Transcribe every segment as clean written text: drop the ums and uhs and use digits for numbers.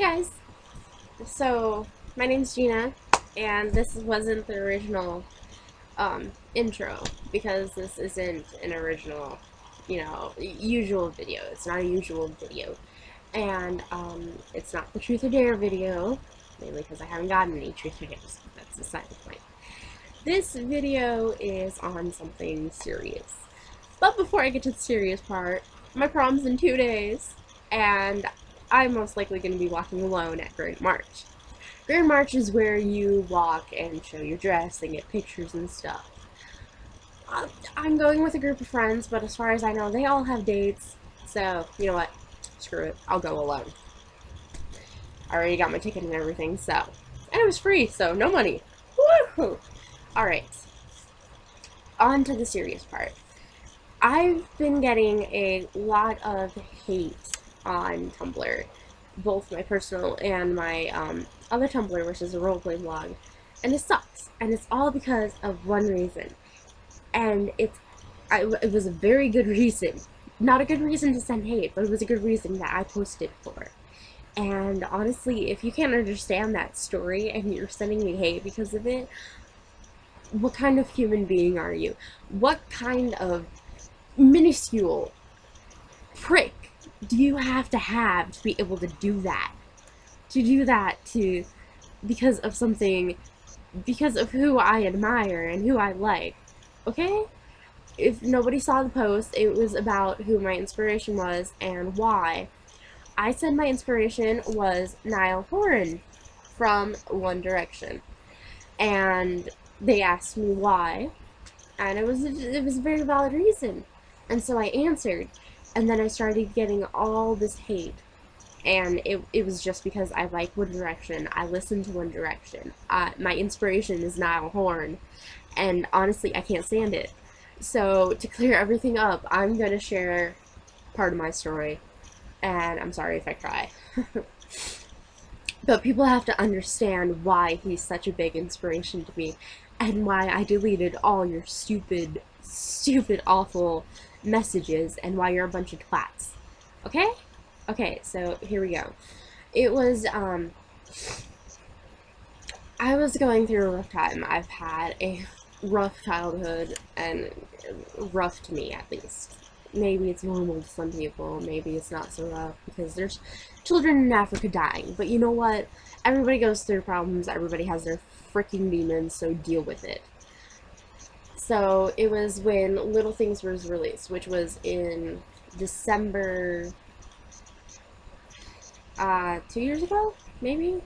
guys! So, my name's Gina, and this wasn't the original intro, because this isn't an original, usual video. It's not a usual video. And it's not the Truth or Dare video, mainly because I haven't gotten any Truth or Dares. That's the side point. This video is on something serious. But before I get to the serious part, my prom's in 2 days, and I'm most likely going to be walking alone at Grand March. Grand March is where you walk and show your dress and get pictures and stuff. I'm going with a group of friends, but as far as I know, they all have dates, so, you know what, screw it, I'll go alone. I already got my ticket and everything, so, and it was free, so no money. Woohoo! Alright, on to the serious part. I've been getting a lot of hate on Tumblr, both my personal and my other Tumblr, which is a roleplay blog, and it sucks, and it's all because of one reason, and it was a very good reason. Not a good reason to send hate, but it was a good reason that I posted for. And honestly, if you can't understand that story and you're sending me hate because of it, what kind of human being are you? What kind of minuscule prick do you have to be able to do that? Because of something, because of who I admire and who I like, okay? If nobody saw the post, it was about who my inspiration was and why. I said my inspiration was Niall Horan from One Direction. And they asked me why, and it was a very valid reason. And so I answered, and then I started getting all this hate. And it was just because I like One Direction. I listen to One Direction. My inspiration is Niall Horan. And honestly, I can't stand it. So, to clear everything up, I'm going to share part of my story. And I'm sorry if I cry. But people have to understand why he's such a big inspiration to me. And why I deleted all your stupid, awful messages. And why you're a bunch of twats. Okay? Okay, so here we go. It was, I was going through a rough time. I've had a rough childhood, and rough to me, at least. Maybe it's normal to some people, maybe it's not so rough, because there's children in Africa dying. But you know what? Everybody goes through problems, everybody has their freaking demons, so deal with it. So, it was when Little Things was released, which was in December, 2 years ago? Maybe?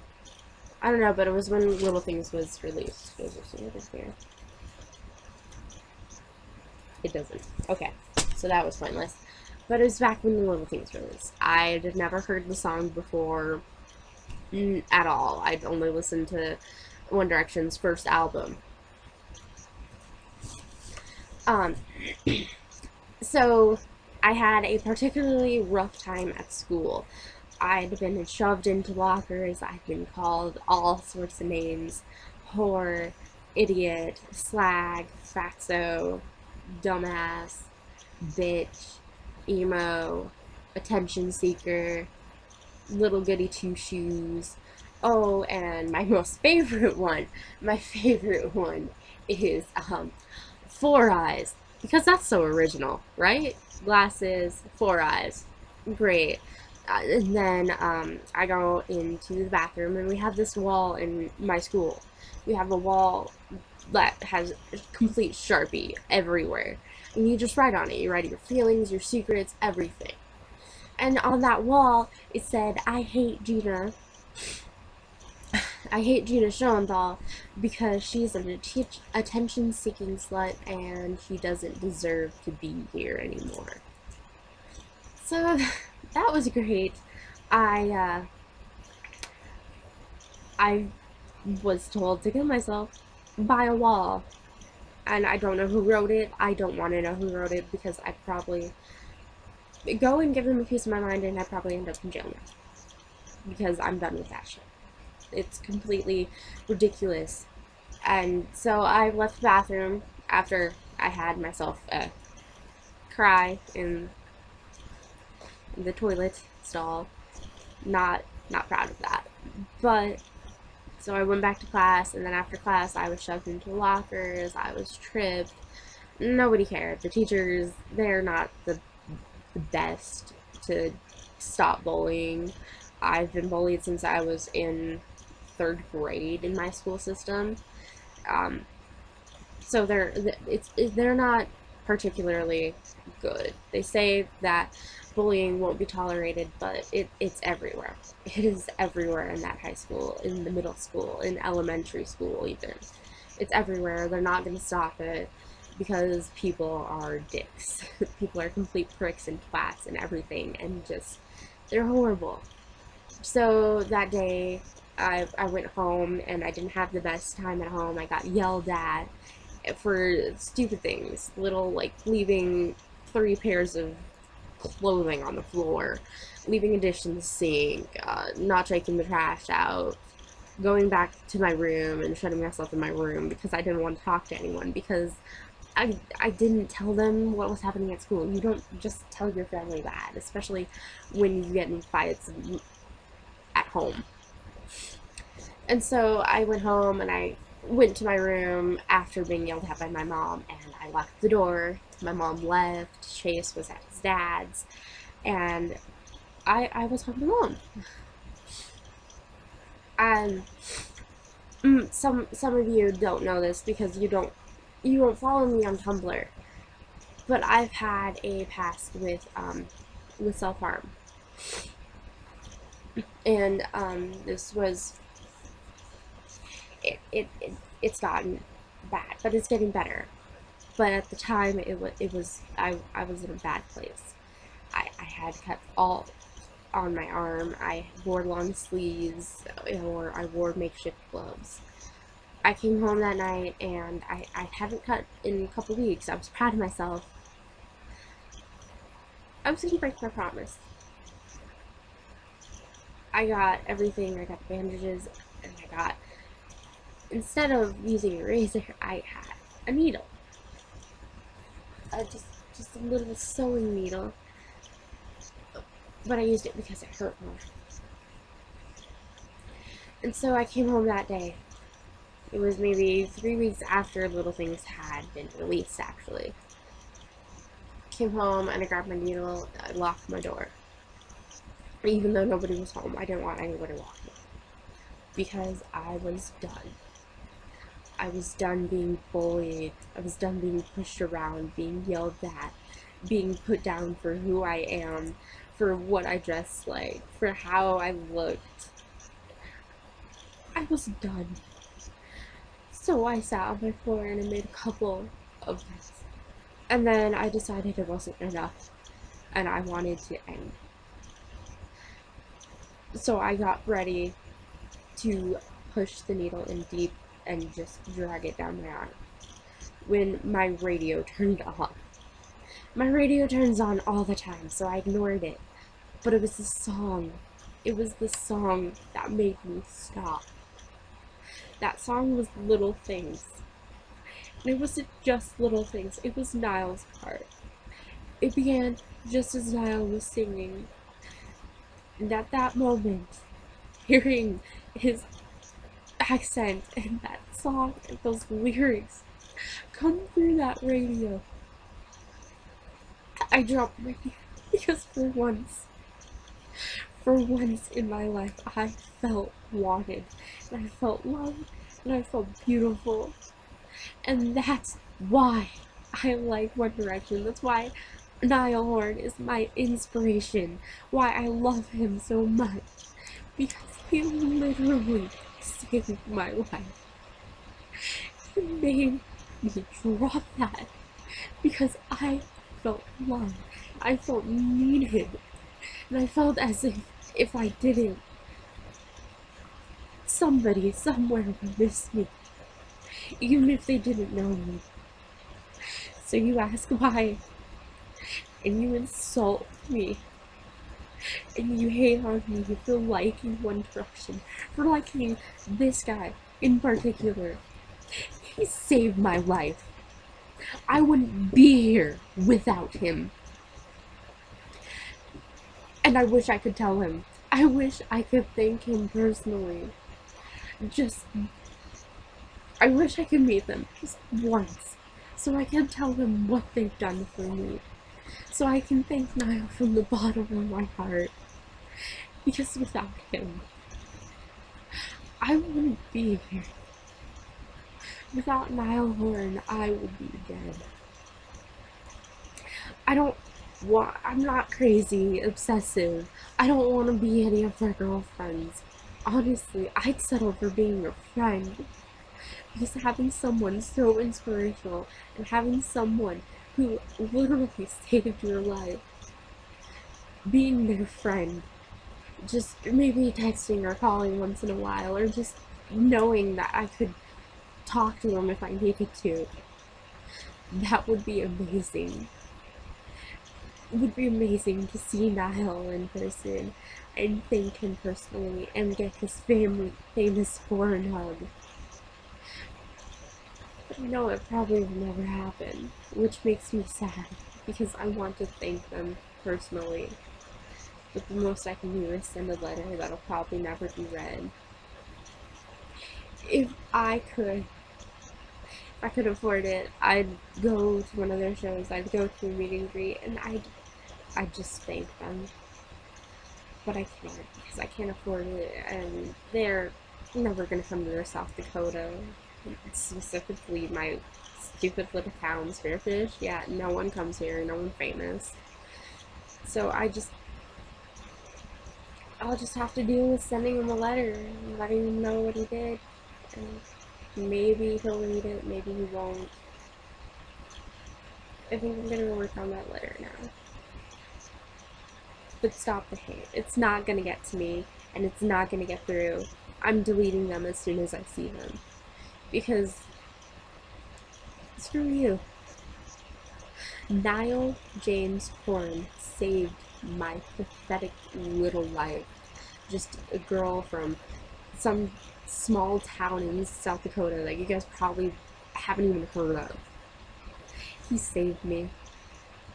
I don't know, but it was when Little Things was released. It doesn't. Okay. So that was pointless. But it was back when the Little Things released. I had never heard the song before at all. I'd only listened to One Direction's first album. So I had a particularly rough time at school. I'd been shoved into lockers. I'd been called all sorts of names. Whore, idiot, slag, fatso, dumbass, bitch, emo, attention seeker, little goody two shoes. Oh, and my most favorite one, is, Four Eyes, because that's so original, right? Glasses, four eyes, great. And then, I go into the bathroom, and we have this wall in my school. We have a wall that has complete Sharpie everywhere. And you just write on it. You write your feelings, your secrets, everything. And on that wall, it said, I hate Gina. I hate Gina Schoenthal because she's an attention-seeking slut and she doesn't deserve to be here anymore. So, that was great. I was told to kill myself by a wall. And I don't know who wrote it. I don't want to know who wrote it because I'd probably go and give them a piece of my mind and I'd probably end up in jail now. Because I'm done with that shit. It's completely ridiculous. And so I left the bathroom after I had myself cry in the toilet stall. Not Not proud of that. But so I went back to class, and then after class, I was shoved into lockers. I was tripped. Nobody cared. The teachers, they're not the best to stop bullying. I've been bullied since I was in third grade in my school system. Um, so they're not particularly good. They say that bullying won't be tolerated, but it's everywhere. It is everywhere in that high school, in the middle school, in elementary school even. It's everywhere. They're not going to stop it because people are dicks. People are complete pricks and twats and everything, and just, they're horrible. So that day, I went home and I didn't have the best time at home. I got yelled at for stupid things, little like leaving 3 pairs of clothing on the floor, leaving a dish in the sink, not taking the trash out, going back to my room and shutting myself in my room because I didn't want to talk to anyone, because I didn't tell them what was happening at school. You don't just tell your family that, especially when you get in fights at home. And so I went home and I went to my room after being yelled at by my mom, and I locked the door. My mom left. Chase was at his dad's, and I was home alone. And some of you don't know this because you don't follow me on Tumblr, but I've had a past with self-harm, and this was it's gotten bad, but it's getting better. But at the time, I was in a bad place. I had cut all on my arm. I wore long sleeves, or I wore makeshift gloves. I came home that night and I haven't cut in a couple weeks. I was proud of myself. I was gonna break my promise. I got everything. I got the bandages, and I got, instead of using a razor, I had a needle. Just a little sewing needle. But I used it because it hurt more. And so I came home that day. It was maybe 3 weeks after Little Things had been released, actually. Came home and I grabbed my needle, I locked my door. Even though nobody was home, I didn't want anybody walking. Because I was done. I was done being bullied. I was done being pushed around, being yelled at, being put down for who I am, for what I dressed like, for how I looked. I was done. So I sat on my floor and I made a couple of things. And then I decided it wasn't enough, and I wanted to end. So I got ready to push the needle in deep and just drag it down my arm, when my radio turned on. My radio turns on all the time, so I ignored it. But it was the song. It was the song that made me stop. That song was Little Things. And it wasn't just Little Things, it was Niall's part. It began just as Niall was singing. And at that moment, hearing his accent and that song and those lyrics come through that radio, I dropped my hand, because for once in my life, I felt wanted, and I felt loved, and I felt beautiful. And that's why I like One Direction. That's why Niall Horan is my inspiration. Why I love him so much. Because he literally saved my life. He made me drop that because I felt loved. I felt needed. And I felt as if I didn't, somebody somewhere would miss me, even if they didn't know me. So you ask why, and you insult me, and you hate on me for liking One Direction, for liking this guy in particular. He saved my life. I wouldn't be here without him. And I wish I could tell him I wish I could thank him personally. Just, I wish I could meet them just once, so I can tell them what they've done for me. So I can thank Niall from the bottom of my heart. Because without him, I wouldn't be here. Without Niall Horan, I would be dead. I don't I'm not crazy, obsessive. I don't want to be any of their girlfriends. Honestly, I'd settle for being a friend. Because having someone so inspirational and having someone who literally saved your life, being their friend, just maybe texting or calling once in a while, or just knowing that I could talk to them if I needed to, that would be amazing. It would be amazing to see Niall in person and thank him personally and get his famous foreign hug. But I know it probably will never happen, which makes me sad because I want to thank them personally. But the most I can do is send a letter that'll probably never be read. If I could, if I could afford it, I'd go to one of their shows, I'd go to a meet and greet, and I'd just thank them. But I can't, because I can't afford it, and they're never gonna come to South Dakota. Specifically, my stupid little town, Spearfish. Yeah, no one comes here, no one famous. So I'll just have to deal with sending him a letter and letting him know what he did. And maybe he'll read it, maybe he won't. I think I'm gonna work on that letter now. But stop the hate. It's not gonna get to me, and it's not gonna get through. I'm deleting them as soon as I see them. Because, screw you. Niall James Horan saved my pathetic little life. Just a girl from some small town in South Dakota that you guys probably haven't even heard of. He saved me.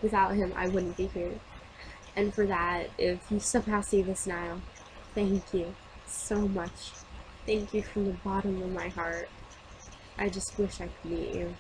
Without him, I wouldn't be here. And for that, if you somehow see this now, thank you so much. Thank you from the bottom of my heart. I just wish I could meet you.